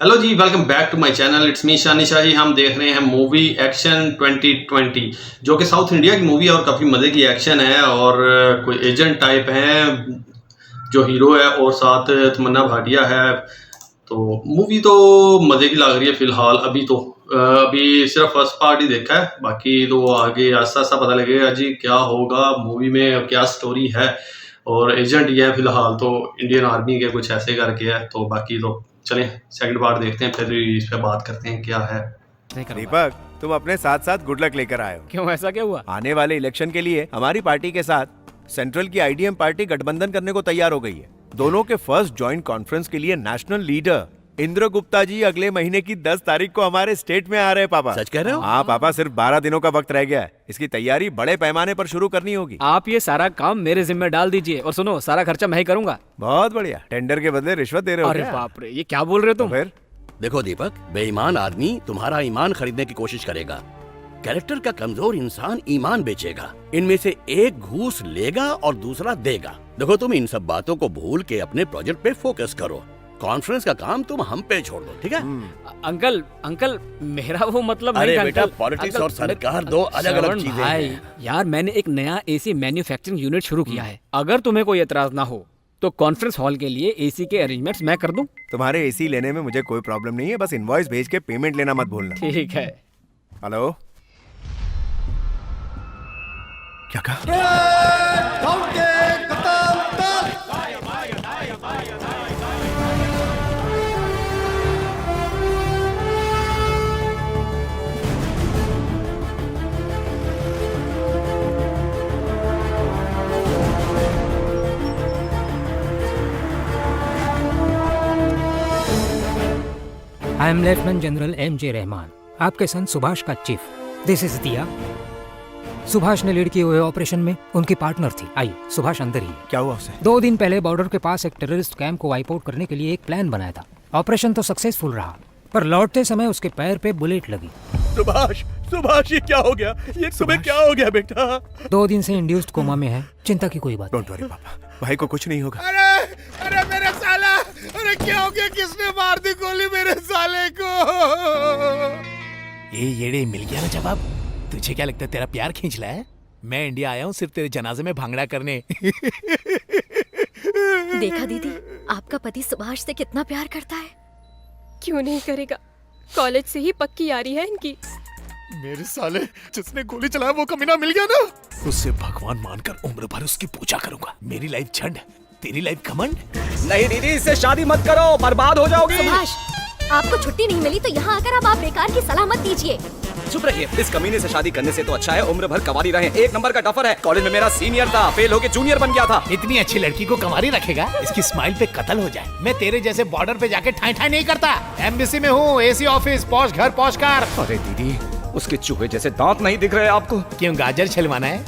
Hello जी, welcome back to my channel. It's me Shani Shahi. हम देख रहे हैं मूवी एक्शन 2020 जो कि साउथ इंडिया की मूवी है और काफ़ी मज़े की एक्शन है और कोई एजेंट टाइप हैं जो हीरो है और साथ तमन्ना भाटिया है। तो मूवी तो मज़े की लग रही है फ़िलहाल। अभी सिर्फ फर्स्ट पार्ट ही देखा है, बाकी तो आगे आस्ता आस्ता पता लगेगा जी क्या होगा मूवी में, क्या स्टोरी है। और एजेंट ये है फ़िलहाल तो इंडियन आर्मी के कुछ ऐसे करके है। तो बाकी तो चलें सेकंड पार्ट देखते हैं, फिर इस पे बात करते हैं क्या है। नहीं करूंगा। दीपक, तुम अपने साथ साथ गुड लक लेकर आए हो। क्यों, ऐसा क्या हुआ? आने वाले इलेक्शन के लिए हमारी पार्टी के साथ सेंट्रल की आईडीएम पार्टी गठबंधन करने को तैयार हो गई है। दोनों के फर्स्ट जॉइंट कॉन्फ्रेंस के लिए नेशनल लीडर इंद्र गुप्ता जी अगले महीने की 10 तारीख को हमारे स्टेट में आ रहे हैं। पापा सच कह रहे हो? हाँ पापा, सिर्फ 12 दिनों का वक्त रह गया है। इसकी तैयारी बड़े पैमाने पर शुरू करनी होगी। आप ये सारा काम मेरे जिम्मे डाल दीजिए और सुनो, सारा खर्चा मैं ही करूंगा। बहुत बढ़िया। टेंडर के बदले रिश्वत दे रहे हो अरे क्या? बाप रे, ये क्या बोल रहे हो तो तुम? फिर देखो दीपक, बेईमान आदमी तुम्हारा ईमान खरीदने की कोशिश करेगा। कैरेक्टर का कमजोर इंसान ईमान बेचेगा। इनमें से एक घूस लेगा और दूसरा देगा। देखो, तुम इन सब बातों को भूल के अपने प्रोजेक्ट पे फोकस करो। कॉन्फ्रेंस का काम तुम हम पे छोड़ दो, ठीक है? अंकल मेरा वो मतलब अरे नहीं था, बेटा, अंकल। पॉलिटिक्स अंकल, और सरकार दो अलग-अलग श्रवण चीजें भाई, हैं। यार मैंने एक नया एसी मैन्युफैक्चरिंग यूनिट शुरू किया है। अगर तुम्हें कोई एतराज ना हो तो कॉन्फ्रेंस हॉल के लिए एसी के अरेंजमेंट्स मैं कर दूं। तुम्हारे एसी लेने में मुझे कोई प्रॉब्लम नहीं है, बस इनवॉइस भेज के पेमेंट लेना मत भूलना। ठीक है। हेलो, क्या कहा? I am lieutenant general M.J. Rahman, आपके सन सुभाष का चीफ। दिस इज दिया। सुभाष ने लीड किए हुए ऑपरेशन में उनकी पार्टनर थी। आइए, सुभाष अंदर ही है। क्या हुआ उसे? 2 दिन पहले बॉर्डर के पास एक टेररिस्ट कैंप को वाइप आउट करने के लिए एक प्लान बनाया था। ऑपरेशन तो सक्सेसफुल रहा, पर लौटते समय उसके पैर पे बुलेट लगी। सुभाष, सुभाष, ये क्या हो गया? ये तुम्हें क्या हो गया बेटा? 2 दिन से इंड्यूस्ड कोमा में है। चिंता की कोई बात डोंट वरी पापा, भाई को कुछ नहीं होगा। अरे मेरे साला, अरे क्या हो गया? किसने मार दी गोली मेरे साले को? ये येड़े मिल गया ना जवाब। तुझे क्या लगता है तेरा प्यार खींच रहा है? मैं इंडिया आया हूँ सिर्फ तेरे जनाजे में भांगड़ा करने। देखा दीदी, आपका पति सुभाष से कितना प्यार करता है। क्यों नहीं करेगा? कॉलेज से ही पक्की यारी है इनकी। मेरे साले, जिसने गोली चलाया वो कमीना मिल गया ना। उससे भगवान मानकर उम्र भर उसकी पूजा करूंगा। मेरी लाइफ झंड, तेरी लाइफ घमंड। नहीं दीदी, इससे शादी मत करो, बर्बाद हो जाओगी। सुभाष, आपको छुट्टी नहीं मिली तो यहाँ आकर अब आप बेकार की सलाह मत दीजिए। चुप रहिए। इस कमीने से शादी करने से तो अच्छा है उम्र भर कवारी रहे। 1 नंबर का टफर है। कॉलेज में मेरा सीनियर था, फेल होके जूनियर बन गया था। इतनी अच्छी लड़की को कंवारी रखेगा? इसकी स्माइल पे कत्ल हो जाए। मैं तेरे जैसे बॉर्डर पे जाके ठाई ठाई नहीं करता। एम्बेसी में हूँ, एसी ऑफिस, पॉश घर, पॉश कार। अरे दीदी, उसके चूहे जैसे दांत नहीं दिख रहे आपको? क्यों, गाजर छलवाना है?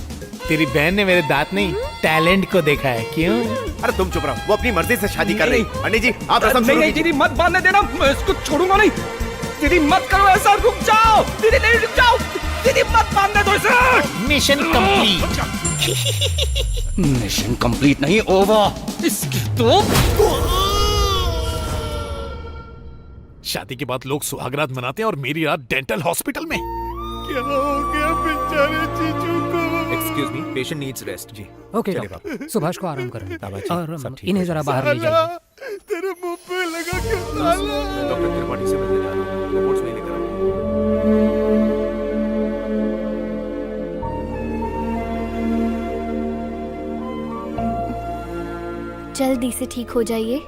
तेरी बहन ने मेरे दांत नहीं, टैलेंट को देखा है। क्यों? अरे तुम चुप रहो, वो अपनी मर्जी से शादी कर रही। पंडित जी, आप रस्म नहीं शुरू नहीं कीजिए। दीदी, मत बांधने देना, मैं इसको छोड़ूंगा नहीं। दीदी मत करो ऐसा, रुक जाओ। दीदी नहीं, रुक जाओ। दीदी मत बांधने दो इसे। Mission complete. मिशन कंप्लीट नहीं, ओवर। इसकी तो शादी के बाद लोग सुहागरात मनाते हैं और मेरी रात डेंटल हॉस्पिटल में। क्या हो गया बेचारे जीजू को? Excuse me, patient needs rest. जी ओके डॉक्टर, सुभाष को आराम करें और सब ठीक इन्हें है। जरा बाहर ले साला, जाइए। तेरे मुंह पे लगा क्या साला? डॉक्टर त्रिपाठी से मिलने जा रहा हूँ, रिपोर्ट्स नहीं लेकर आऊँ। जल्दी से ठीक हो जाइए।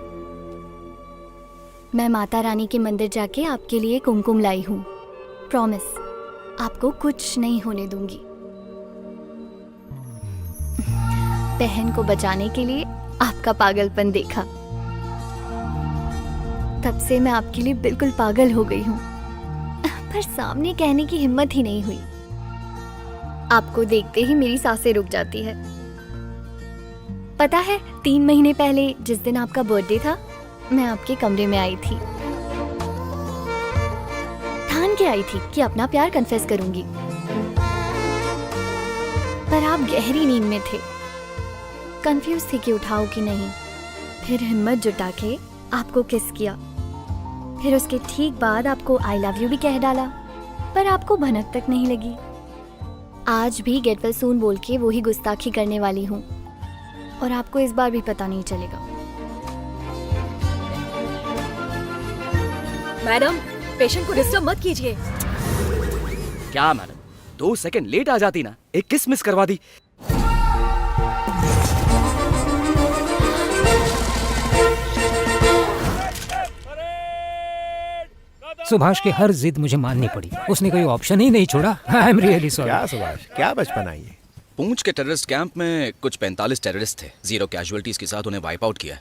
मैं माता रानी के मंदिर जाके आपके लिए कुमकुम लाई हूँ। प्रॉमिस, आपको कुछ नहीं होने दूंगी। बहन को बचाने के लिए आपका पागलपन देखा, तब से मैं आपके लिए बिल्कुल पागल हो गई हूँ, पर सामने कहने की हिम्मत ही नहीं हुई। आपको देखते ही मेरी सांसें रुक जाती है। पता है, 3 महीने पहले जिस दिन आपका बर्थडे था, मैं आपके कमरे में आई थी। ठान के आई थी कि अपना प्यार कन्फेस करूंगी, पर आप गहरी नींद में थे। कंफ्यूज थे कि उठाओ कि नहीं। फिर हिम्मत जुटा के आपको किस किया, फिर उसके ठीक बाद आपको आई लव यू भी कह डाला, पर आपको भनक तक नहीं लगी। आज भी गेट वेल सून बोल के वही गुस्ताखी करने वाली हूँ, और आपको इस बार भी पता नहीं चलेगा। मैडम, पेशेंट को डिस्टर्ब मत कीजिए। क्या मैडम, 2 सेकंड लेट आ जाती ना, एक किस मिस करवा दी। सुभाष की हर जिद मुझे माननी पड़ी, उसने कोई ऑप्शन ही नहीं छोड़ा। I am really sorry. क्या सुभाष, क्या बचपन आई है। पूंछ के टेररिस्ट कैंप में कुछ 45 टेररिस्ट थे, 0 कैजुअलिटीज के साथ उन्हें वाइप आउट किया।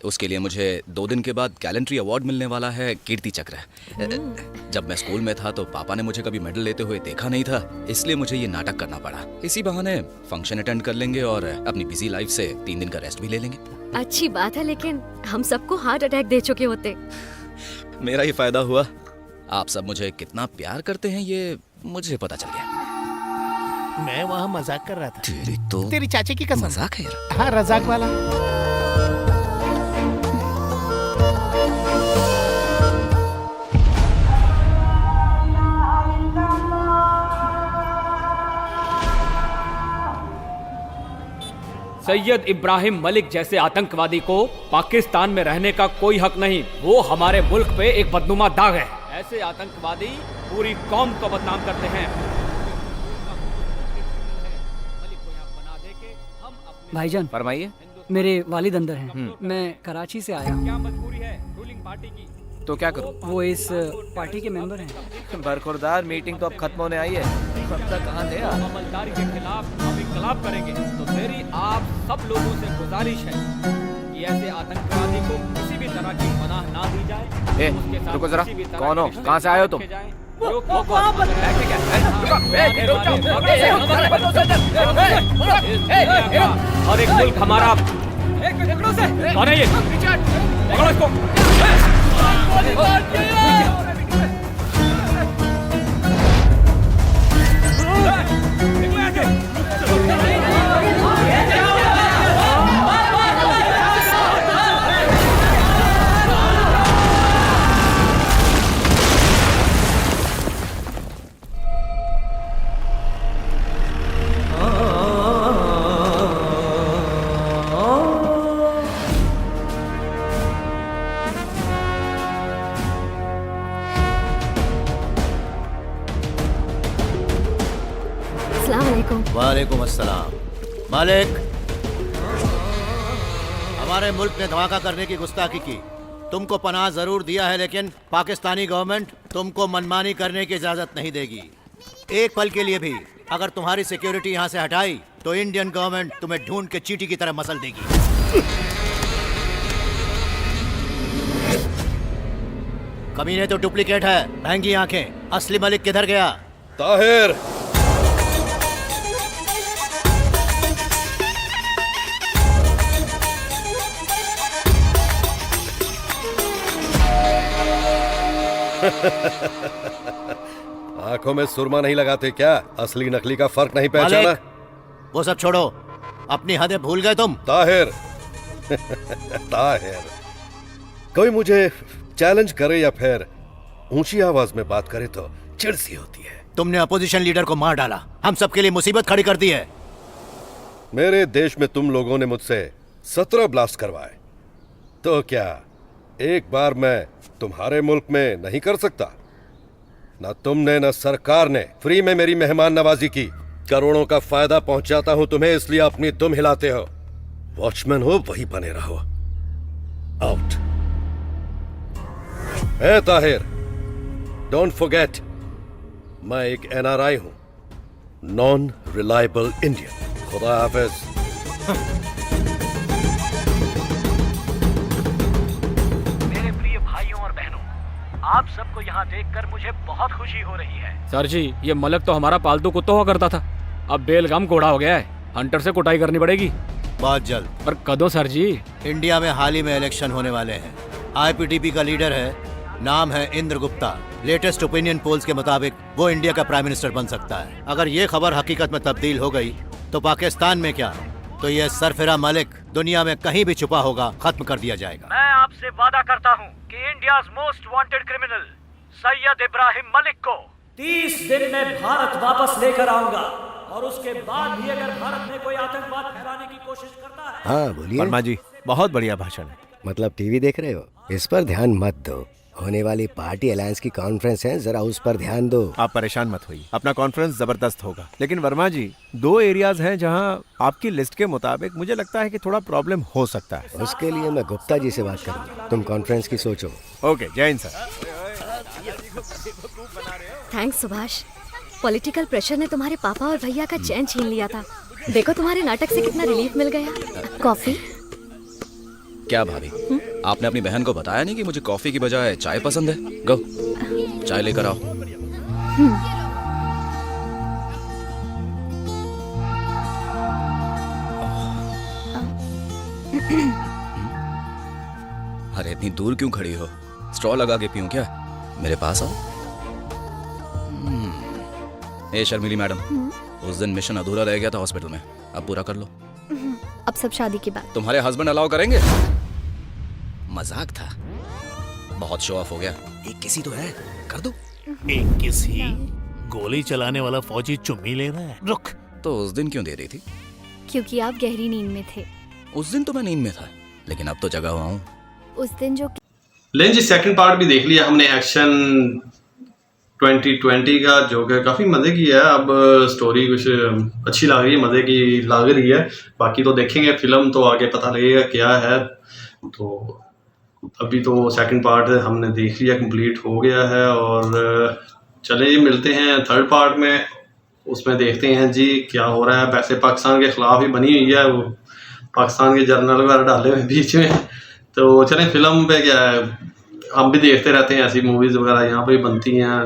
उसके लिए मुझे 2 दिन के बाद गैलेंट्री अवार्ड मिलने वाला है, कीर्ति चक्र। जब मैं स्कूल में था तो पापा ने मुझे कभी मेडल लेते हुए देखा नहीं था, इसलिए मुझे ये नाटक करना पड़ा। इसी बहाने फंक्शन अटेंड कर लेंगे और अपनी बिजी लाइफ से 3 दिन का रेस्ट भी ले लेंगे। अच्छी बात है, लेकिन हम सबको हार्ट अटैक दे चुके होते। मेरा ही फायदा हुआ। आप सब मुझे कितना प्यार करते हैं ये मुझे पता चल गया। मैं वहाँ मजाक कर रहा था। तेरी चाची की कसम। मजाक है यार। हाँ, रजाक वाला। सैयद इब्राहिम मलिक जैसे आतंकवादी को पाकिस्तान में रहने का कोई हक नहीं। वो हमारे मुल्क पे एक बदनुमा दाग है। ऐसे आतंकवादी पूरी कौम को बदनाम करते हैं। भाईजान, फरमाइए। मेरे वालिद अंदर हैं। मैं कराची से आया। क्या मजबूरी है रूलिंग पार्टी की? तो क्या करूं? वो इस पार्टी के मेंबर हैं। बरखुरदार, मीटिंग तो अब खत्म होने आई है, अब तक कहाँ थे आप? अमलदारी के खिलाफ हम इंकलाब करेंगे। तो मेरी आप सब लोगों से गुजारिश है कि ऐसे आतंकवादी को किसी भी तरह की पनाह ना दी जाए। रुको जरा, कौन हो, कहाँ से आए हो तुम? और एक मुल्क हमारा। कौन है ये? पकड़ो इसको। वालेकुम अस्सलाम। मालिक, हमारे मुल्क ने धमाका करने की गुस्ताखी की। तुमको पनाह जरूर दिया है, लेकिन पाकिस्तानी गवर्नमेंट तुमको मनमानी करने की इजाजत नहीं देगी। एक पल के लिए भी अगर तुम्हारी सिक्योरिटी यहाँ से हटाई तो इंडियन गवर्नमेंट तुम्हें ढूंढ के चींटी की तरह मसल देगी। कमीने तो डुप्लीकेट है, महंगी आंखें। असली मलिक किधर गया? ताहिर, आंखों में सुरमा नहीं लगाते क्या? असली नकली का फर्क नहीं पहचाना? वो सब छोड़ो, अपनी हदें भूल गए तुम। ताहिर ताहिर, कोई मुझे चैलेंज करे या फिर ऊंची आवाज में बात करे तो चिढ़ सी होती है। तुमने अपोजिशन लीडर को मार डाला, हम सबके लिए मुसीबत खड़ी कर दी है। मेरे देश में तुम लोगों ने मुझसे 17 ब्लास्ट करवाए, तो क्या एक बार मैं तुम्हारे मुल्क में नहीं कर सकता? ना तुमने ना सरकार ने फ्री में मेरी मेहमान नवाजी की। करोड़ों का फायदा पहुंचाता हूं तुम्हें, इसलिए अपनी दुम हिलाते हो। वॉचमैन हो वही बने रहो। Out. A Tahir, don't forget, मैं एक NRI हूं, नॉन रिलायबल इंडियन। खुदा हाफिज। आप सबको यहाँ देखकर मुझे बहुत खुशी हो रही है। सर जी, ये मलक तो हमारा पालतू कुत्ता हुआ करता था, अब बेलगाम घोड़ा हो गया है। हंटर से कुटाई करनी पड़ेगी बहुत जल्द। पर कदों सर जी? इंडिया में हाल ही में इलेक्शन होने वाले हैं। IPTP का लीडर है, नाम है Indra Gupta. Latest opinion polls के मुताबिक वो इंडिया का प्राइम मिनिस्टर बन सकता है। अगर ये खबर हकीकत में तब्दील हो गई तो पाकिस्तान में क्या, तो ये सरफिरा मलिक दुनिया में कहीं भी छुपा होगा खत्म कर दिया जाएगा। मैं आप आपसे वादा करता हूँ कि India's most wanted criminal Syed Ibrahim Malik को 30 दिन में भारत वापस लेकर आऊंगा, और उसके बाद भी अगर भारत में कोई आतंकवाद फैलाने की कोशिश करता है। हाँ बोलिए। वर्मा जी बहुत बढ़िया भाषण है। मतलब टीवी देख रहे हो? इस पर ध्यान मत दो। होने वाली पार्टी अलायंस की कॉन्फ्रेंस है, जरा उस पर ध्यान दो। आप परेशान मत होइए, अपना कॉन्फ्रेंस जबरदस्त होगा। लेकिन वर्मा जी 2 एरियाज हैं जहां आपकी लिस्ट के मुताबिक मुझे लगता है कि थोड़ा प्रॉब्लम हो सकता है। उसके लिए मैं गुप्ता जी से बात करूंगा, तुम कॉन्फ्रेंस की सोचो। ओके, जय Hind sir. Thanks Subhash, political pressure ने तुम्हारे पापा और भैया का चैन छीन लिया था। देखो तुम्हारे नाटक से कितना रिलीफ मिल गया। कॉफी? क्या भाभी, आपने अपनी बहन को बताया नहीं कि मुझे कॉफी की बजाय चाय पसंद है? गो चाय लेकर आओ। अरे इतनी दूर क्यों खड़ी हो? स्ट्रॉ लगा के पीऊं क्या? मेरे पास आओ। ए शर्मिली मैडम, उस दिन मिशन अधूरा रह गया था हॉस्पिटल में, अब पूरा कर लो। अब सब शादी के बाद। तुम्हारे हस्बैंड अलाउ करेंगे? मजाक था, बहुत शो ऑफ हो गया। एक किसी तो है, कर दो। एक किसी? गोली चलाने वाला फौजी चुम्मी ले रहा है। रुक। तो उस दिन क्यों दे रही थी? क्योंकि आप गहरी नींद में थे। उस दिन तो मैं नींद में था, लेकिन अब तो जगा हुआ हूँ। उस दिन जो लेकिन जी सेकंड पार्ट भी देख लिया हमने एक्शन 2020 का, जो कि काफ़ी मज़े की है। अब स्टोरी कुछ अच्छी लग रही है, मज़े की लग रही है। बाकी तो देखेंगे फिल्म तो आगे पता लगेगा क्या है। तो अभी तो सेकंड पार्ट हमने देख लिया, कंप्लीट हो गया है। और चले जी मिलते हैं थर्ड पार्ट में, उसमें देखते हैं जी क्या हो रहा है। वैसे पाकिस्तान के ख़िलाफ़ ही बनी हुई है, वो पाकिस्तान के जर्नल वगैरह डाले हुए बीच में। तो चलें फिल्म पे क्या है, हम भी देखते रहते हैं ऐसी मूवीज़ वगैरह, यहाँ पे भी बनती हैं,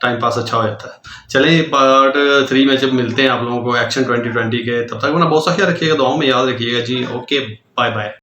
टाइम पास अच्छा हो जाता है। चलें पार्ट 3 में जब मिलते हैं आप लोगों को एक्शन 2020 के, तब तक अपना बहुत सा ख्याल रखिएगा, दुआओं में याद रखिएगा जी। Okay, bye bye.